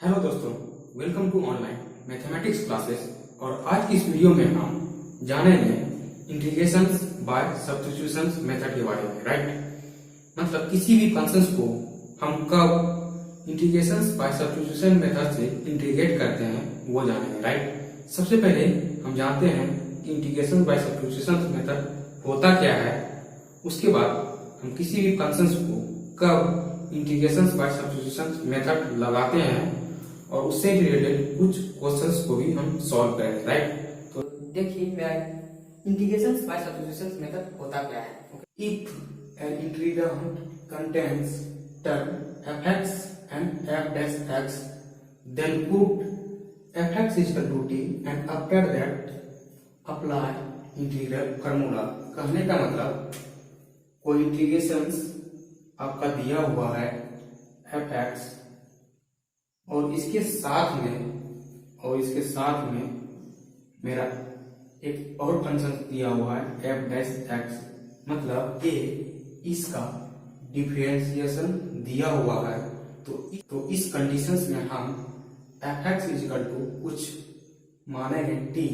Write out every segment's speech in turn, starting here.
Hello दोस्तों, welcome to online mathematics classes. और आज की इस वीडियो में हम जानेंगे इंटीग्रेशंस बाय सब्स्टिट्यूशंस मेथड के बारे में। राइट, मतलब किसी भी फंक्शंस को हम कब इंटीग्रेशंस बाय सब्स्टिट्यूशन मेथड से इंटीग्रेट करते हैं वो जानेंगे। राइट, सबसे पहले हम जानते हैं कि इंटीग्रेशन बाय सब्स्टिट्यूशन मेथड होता क्या है। उसके बाद हम किसी भी फंक्शंस को कब इंटीग्रेशन बाय सब्स्टिट्यूशन मेथड लगाते हैं और उससे रिलेटेड कुछ क्वेश्चंस को भी हम सॉल्व करेंगे। राइट, तो देखिए मैं इंटीग्रेशन बाय सब्स्टिट्यूशन मेथड होता क्या है। If an integral contains term fx and f dash x, then put fx is equal to t and after that apply integral formula. कहने का मतलब कोई इंटीग्रेशंस आपका दिया हुआ है fx और इसके साथ में मेरा एक और फंक्शन दिया हुआ है f डैश x, मतलब ये इसका डिफरेंशिएशन दिया हुआ है। तो इस कंडीशंस में हम fx इज इक्वल टू कुछ मानेंगे t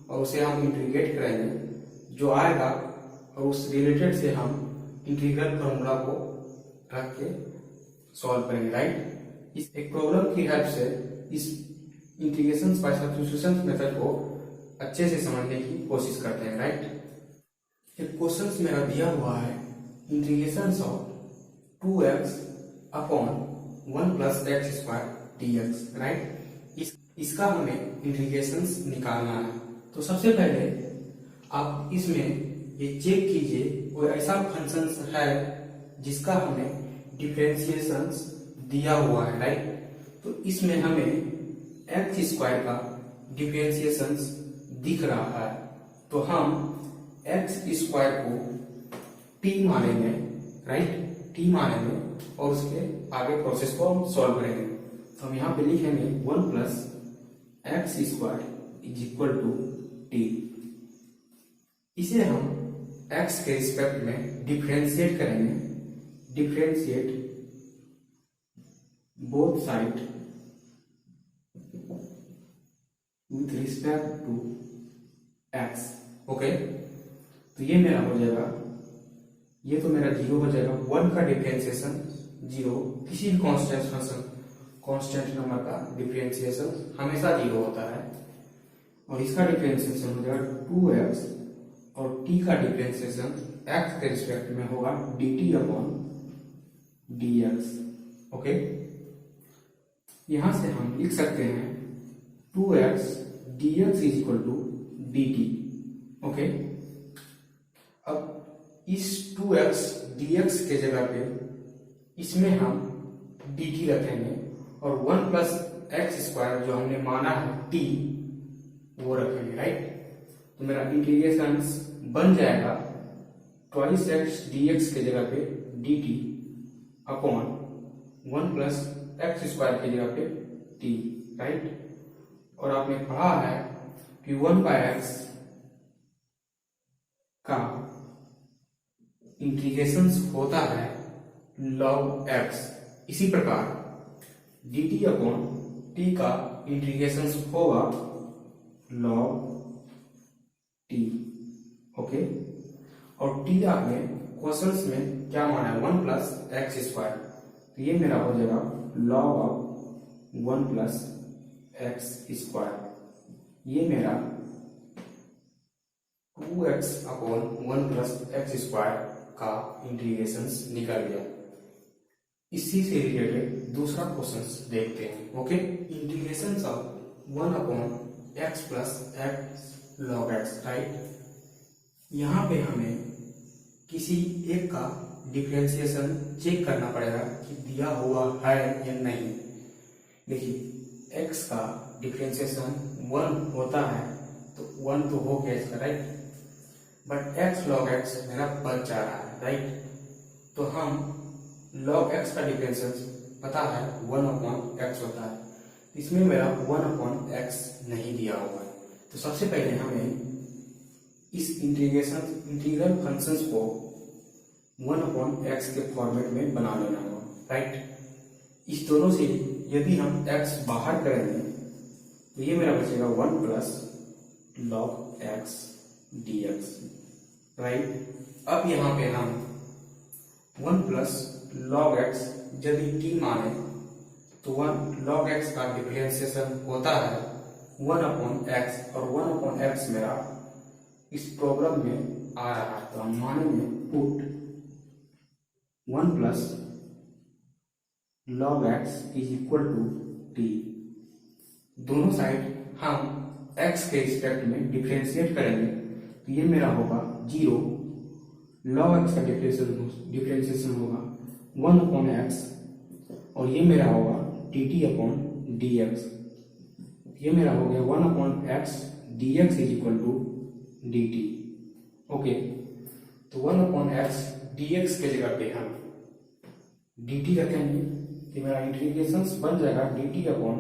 और उसे हम इंटीग्रेट करेंगे जो आएगा, और उस रिलेटेड से हम इंटीग्रल फॉर्मूला को रख के सॉल्व करेंगे। राइट, इस एक प्रॉब्लम की हेल्प से इस इंटीग्रेशन बाय सब्स्टिट्यूशन मेथड को अच्छे से समझने की कोशिश करते हैं। राइट, एक क्वेश्चन मेरा दिया हुआ है integration of 2x upon 1 plus x square dx। Right, इसका हमें इंटीग्रेशन निकालना है। तो सबसे पहले आप इसमें ये चेक कीजिए कोई ऐसा फंक्शन है जिसका हमें डिफरेंशिएशन दिया हुआ है। राइट, तो इसमें हमें एक्स स्क्वायर का डिफरेंशिएशन दिख रहा है, तो हम एक्स स्क्वायर को टी मानेंगे। राइट, टी मानेंगे और उसके आगे प्रोसेस को हम सॉल्व करेंगे। तो हम यहाँ पे लिखेंगे 1 plus x square is equal to t. इसे हम x के रिस्पेक्ट में डिफरेंशिएट करेंगे। Differentiate both side with respect to x। Okay, तो ये मेरा हो जाएगा, ये तो मेरा 0 हो जाएगा। 1 का डिफरेंशिएशन 0, किसी भी कांस्टेंट नंबर का डिफरेंशिएशन हमेशा 0 होता है। और इसका डिफरेंशिएशन हो जाएगा 2x और t का डिफरेंशिएशन x के रिस्पेक्ट में होगा dt अपॉन dx। ओके, यहां से हम लिख सकते हैं 2x dx is equal to dt। Okay, अब इस 2x dx के जगह पे इसमें हम dt रखेंगे और 1 प्लस एक्स स्क्वायर जो हमने माना है t वो रखेंगे। राइट, तो मेरा इंटीग्रेशन बन जाएगा 2x dx के जगह पे dt upon 1 plus x square की जगह पे t। राइट, और आपने पढ़ा है कि 1/x का इंटीग्रेशन होता है log x। इसी प्रकार dt अपॉन t का इंटीग्रेशन होगा log t। ओके, और t आपने क्वेश्चंस में क्या माना है 1 प्लस एक्स स्क्वायर, तो ये मेरा हो जाएगा log of 1 plus x square. ये मेरा 2x upon 1 plus x square का इंटीग्रेशन निकल गया। इसी से रिलेटेड दूसरा क्वेश्चन देखते हैं। Okay, integration of 1 upon x plus x log x। Right, यहाँ पे हमें किसी एक का डिफरेंशिएशन चेक करना पड़ेगा कि दिया हुआ है या नहीं। देखिए x का डिफरेंशिएशन 1 होता है तो 1 तो हो गया इसका। Right, but x log x मेरा बच जा रहा है। राइट, तो हम log x का डिफरेंशिएशन पता है 1 अपॉन x होता है, इसमें मेरा 1 अपॉन x नहीं दिया हुआ है। तो सबसे पहले हमें इस इंटीग्रल फंक्शंस को 1 अपॉन x के फॉर्मेट में बना लेना होगा। राइट, इस दोनों से यदि हम x बाहर करेंगे तो ये मेरा बचेगा 1 plus log x dx, right. अब यहाँ पे हम 1 प्लस लॉग x यदि t माने तो 1 log x का डिफरेंशिएशन होता है 1/x, और 1/x मेरा इस प्रॉब्लम में आ रहा है, तो हम मानेंगे put 1 plus log x is equal to t। दोनों साइड हम x के रिस्पेक्ट में डिफरेंशिएट करेंगे, तो ये मेरा होगा 0, log x का डिफरेंशिएशन होगा 1/x, और ये मेरा होगा dt/dx। ये मेरा हो गया 1/x dx is equal to dt। Okay, तो 1/x dx के जगह पे हम dt रखेंगे, कि मेरा इंटीग्रेशन बन जाएगा dt/1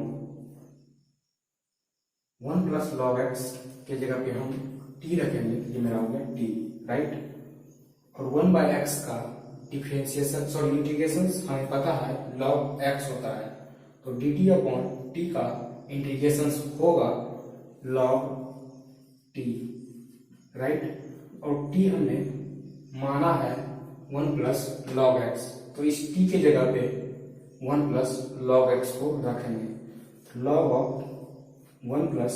प्लस लॉग x के जगह पे हम t रखेंगे, ये मेरा हो गया t, राइट। और 1/x का डिफरेंशिएशन इंटीग्रेशन हमें पता है log x होता है, तो dt/t का इंटीग्रेशन होगा log t, राइट। और t हमने माना है 1 प्लस log x, तो इस t के जगह पे 1 प्लस log x को रखेंगे, log of 1 plus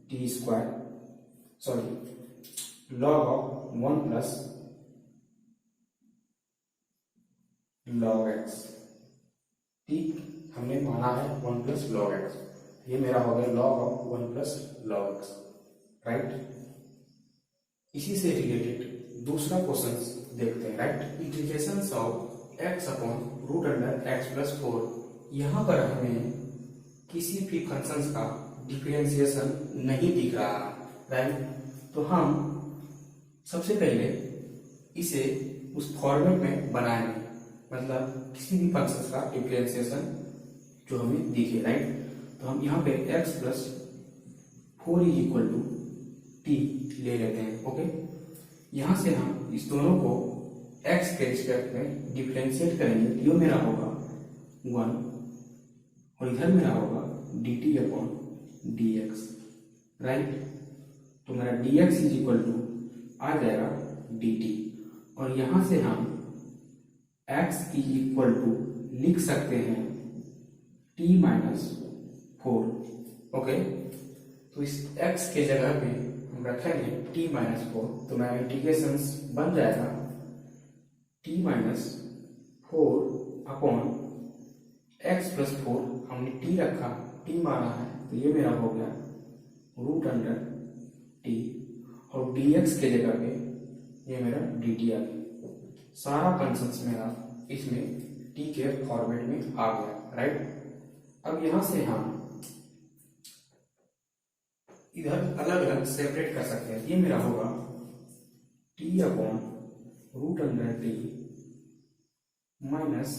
t square, log of 1 plus log x, t हमने माना है 1 प्लस log x, ये मेरा हो गया log of 1 plus log x, right. इसी से रिलेटेड दूसरा क्वेश्चन देखते हैं, right. Integration of x upon root under x plus 4। यहाँ पर हमें किसी भी फंक्शन का डिफरेंशिएशन नहीं दिख रहा, राइट। तो हम सबसे पहले इसे उस फॉर्मेट में बनाएंगे, मतलब किसी भी फंक्शन का डिफरेंशिएशन जो हमें दिखे, राइट। तो हम यहाँ पे x plus 4 is equal to t ले लेते हैं, ओके। यहाँ से हम इस दोनों को x के रिस्पेक्ट में डिफरेंशिएट करेंगे, ये मेरा होगा 1, और इधर मेरा होगा dt/dx, राइट। तो मेरा dx इज इक्वल टू आ जाएगा dt, और यहाँ से हम x इज इक्वल टू लिख सकते हैं t-4, ओके। तो इस x के जगह पे हम रखेंगे t-4, तो मेरा इंटीग्रेशन बन जाएगा t-4 अपॉन x प्लस 4, हमने t रखा, t माना है, तो ये मेरा हो गया रूट अंडर t, और dx के जगह पे ये मेरा dt आ गया। सारा फंक्शंस मेरा इसमें t के फॉर्मेट में आ गया, राइट। अब यहां से हम इधर अलग अलग सेपरेट कर सकते हैं, ये मेरा होगा t upon root under t minus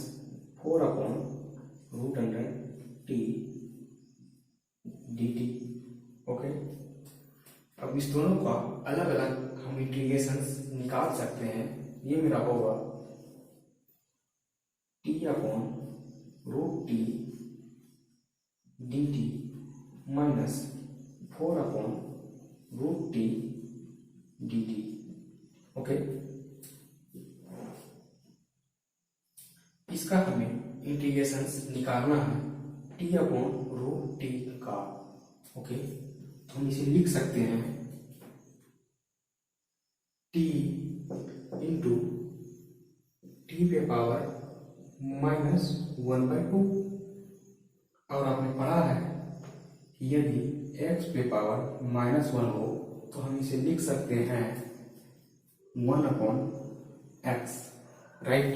4 upon root under t dt, okay. अब इस दोनों का अलग अलग हम इंटीग्रेशन निकाल सकते हैं, ये मेरा होगा t upon root t dt minus 4 upon root t dt, okay. इसका हमें इंटीग्रेशन निकालना है t अपॉन रूट t का, ओके। तो हम इसे लिख सकते हैं t इंटू t पे पावर -1/2, और आपने पढ़ा है यदि x पे पावर -1 हो तो हम इसे लिख सकते हैं 1/x, राइट।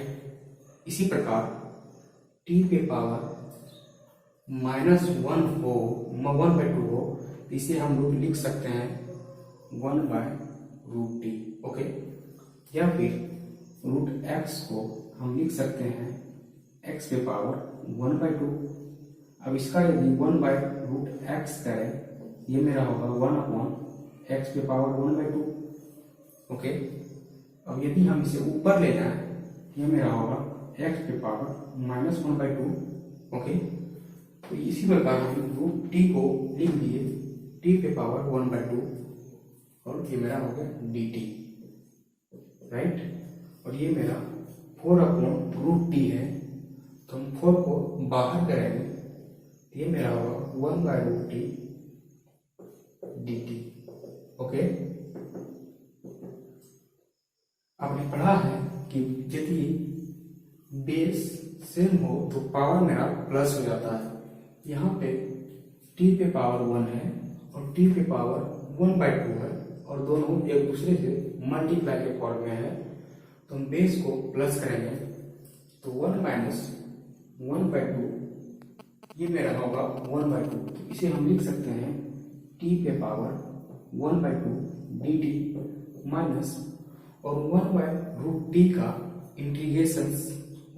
इसी प्रकार t पे पावर -1 हो, 1/2 हो, तो इसे हम लोग लिख सकते हैं 1/√t, ओके। या फिर रूट x को हम लिख सकते हैं x पे पावर 1/2। अब इसका यदि 1/√x करें, ये मेरा होगा 1/x पे पावर 1/2, ओके। अब यदि हम इसे ऊपर ले जाएं, ये मेरा होगा x पे पावर -1/2, ओके। तो इसी प्रकार हम रूट टी को लिख लिए टी पे पावर 1/2 और ये मेरा हो गया डी टी, राइट। और ये मेरा 4/√t है, तो हम 4 को बाहर करेंगे, ये मेरा होगा 1/√t dt। ओके, आपने पढ़ा है कि यदि बेस सेम हो तो पावर मेरा प्लस हो जाता है। यहाँ पे t पे पावर 1 है और t पे पावर 1/2 है और दोनों एक दूसरे से मल्टीप्लाई के फॉर्म में है, तो हम बेस को प्लस करेंगे तो 1 माइनस 1/2 ये मेरा होगा 1/2। तो इसे हम लिख सकते हैं t पे पावर 1/2 dt माइनस और 1/√t का इंटीग्रेशन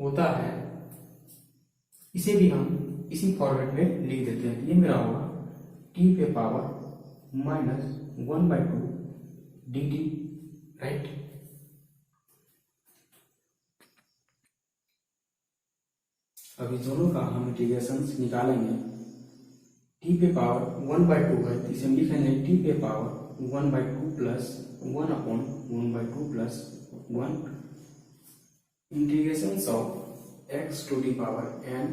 होता है, इसे भी हम इसी फॉर्मेट में लिख देते हैं। ये मेरा होगा t पे पावर माइनस 1/2 dt, राइट। अभी दोनों का हम इंटीग्रेशन निकालेंगे। t पे पावर 1/2 है, इसे हम लिखेंगे t पे power 1/2 plus 1/1/2 plus 1 integration of x to the power n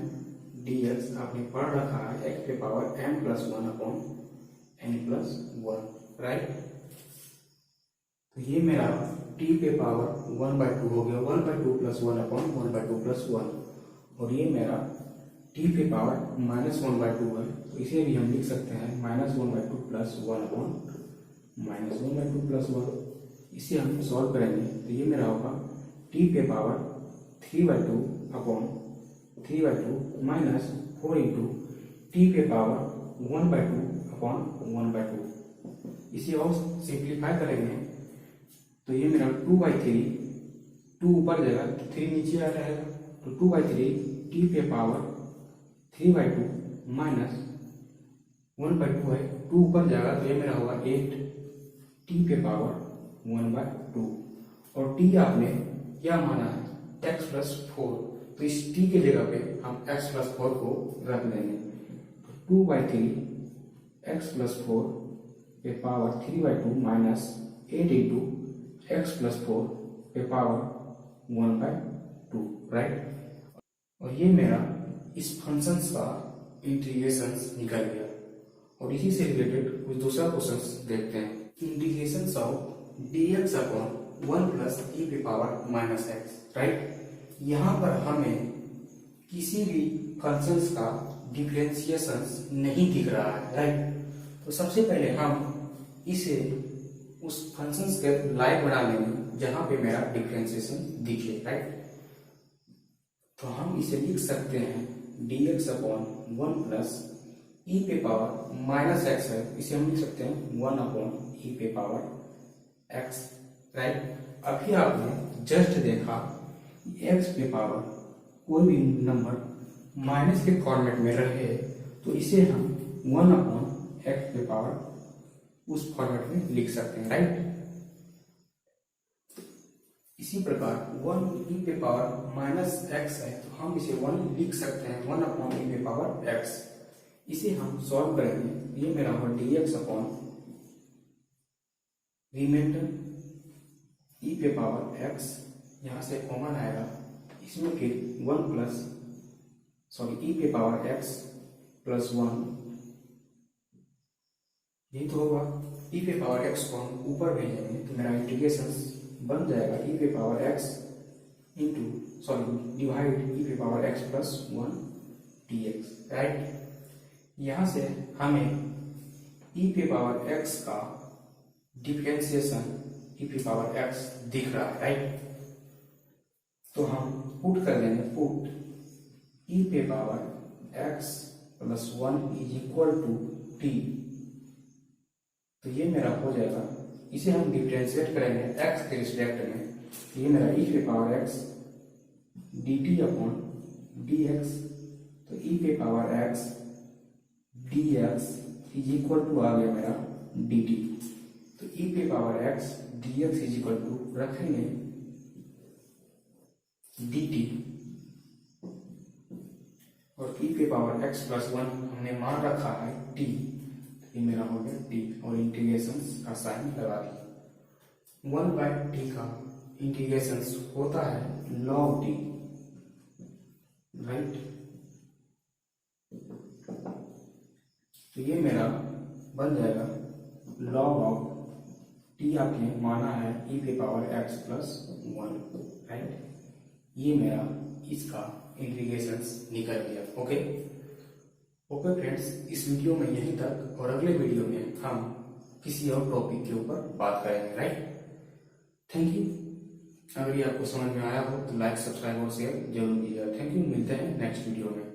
dx। आपने पढ़ रखा है x पे power n plus 1/n plus 1, right. तो ये मेरा t पे पावर 1/2 हो गया, 1/2 प्लस 1/1/2 प्लस 1, और ये मेरा t पे पावर माइनस 1/2 है, तो इसे भी हम लिख सकते हैं -1/2 प्लस 1/(-1/2 प्लस 1)। इसे हम सॉल्व करेंगे तो ये मेरा होगा t पे पावर 3/2 माइनस 4 इंटू t पे पावर 1/2 इसे और सिंप्लीफाई करेंगे तो ये मेरा 2/3, 2 ऊपर जाएगा तो 3 नीचे आ रहेगा, तो 2/3 t पे पावर 3/2 माइनस 1/2 है, 2 ऊपर जाएगा तो ये मेरा होगा 8 t पे पावर 1/2। और t आपने क्या माना है x प्लस 4, तो इस t के जगह पे हम x प्लस 4 को रख देंगे, तो 2/3 x प्लस 4 पे power 3/2 minus 8 into x plus 4 पे पावर 1/2, राइट। और ये मेरा इस फंक्शंस का इंटीग्रेशन निकल गया। और इसी से रिलेटेड कुछ दूसरा क्वेश्चन देखते हैं। Integration of dx upon 1 plus e पे पावर माइनस x, राइट। यहाँ पर हमें किसी भी फंक्शंस का डिफरेंशिएशन नहीं दिख रहा है, राइट। तो सबसे पहले हम इसे उस फंक्शंस के लायक बना लेंगे जहां पे मेरा डिफरेंशिएशन दिखे, राइट। तो हम इसे लिख सकते हैं dx अपॉन 1 प्लस e पे पावर माइनस x है, इसे हम लिख सकते हैं 1 अपॉन e पे पावर x, राइट। अभी आपने जस्ट देखा x पे पावर कोई भी नंबर माइनस के फॉर्मेट में रहे तो इसे हम 1 अपॉन x पे पावर उस फॉर्मेट में लिख सकते हैं, राइट। इसी प्रकार 1 e पे पावर माइनस x है, तो हम इसे 1 लिख सकते हैं 1 अपॉन e पे पावर x। इसे हम सॉल्व करेंगे, ये मेरा होगा dx अपॉन रिमाइंडर e पे पावर x, यहाँ से कॉमन आएगा, इसमें फिर e पे पावर x प्लस 1, ये तो होगा e पे पावर x को हम ऊपर भेजेंगे तो मेरा इंटीग्रेशन बन जाएगा e पे पावर x डिवाइड e पे power x plus 1 dx, right. यहाँ से हमें e पे पावर x का डिफरेंशिएशन e पे पावर x दिख रहा है, राइट। तो हम पुट कर देंगे, पुट e पे power x plus 1 is equal to t, तो ये मेरा हो जाएगा। इसे हम डिफरेंशिएट करेंगे x के रिस्पेक्ट में, तो ये मेरा e पे power x dt upon dx, तो e पे power x dx is equal to आ गया मेरा dt, तो e पे power x dx is equal to रखेंगे dt, और e पे पावर x प्लस 1 हमने मान रखा है t, ये मेरा हो गया t और इंटीग्रेशन का साइन लगा दिया। 1 बाय t का इंटीग्रेशन होता है log t, राइट। तो ये मेरा बन जाएगा log ऑफ t, आपने माना है e पे पावर x प्लस 1, राइट। ये मेरा इसका इंटीग्रेशन निकल गया। ओके ओके फ्रेंड्स, इस वीडियो में यहीं तक, और अगले वीडियो में हम किसी और टॉपिक के ऊपर बात करेंगे, राइट। Thank you. अगर ये आपको समझ में आया हो तो लाइक, सब्सक्राइब और शेयर जरूर कीजिएगा। थैंक यू, मिलते हैं नेक्स्ट वीडियो में।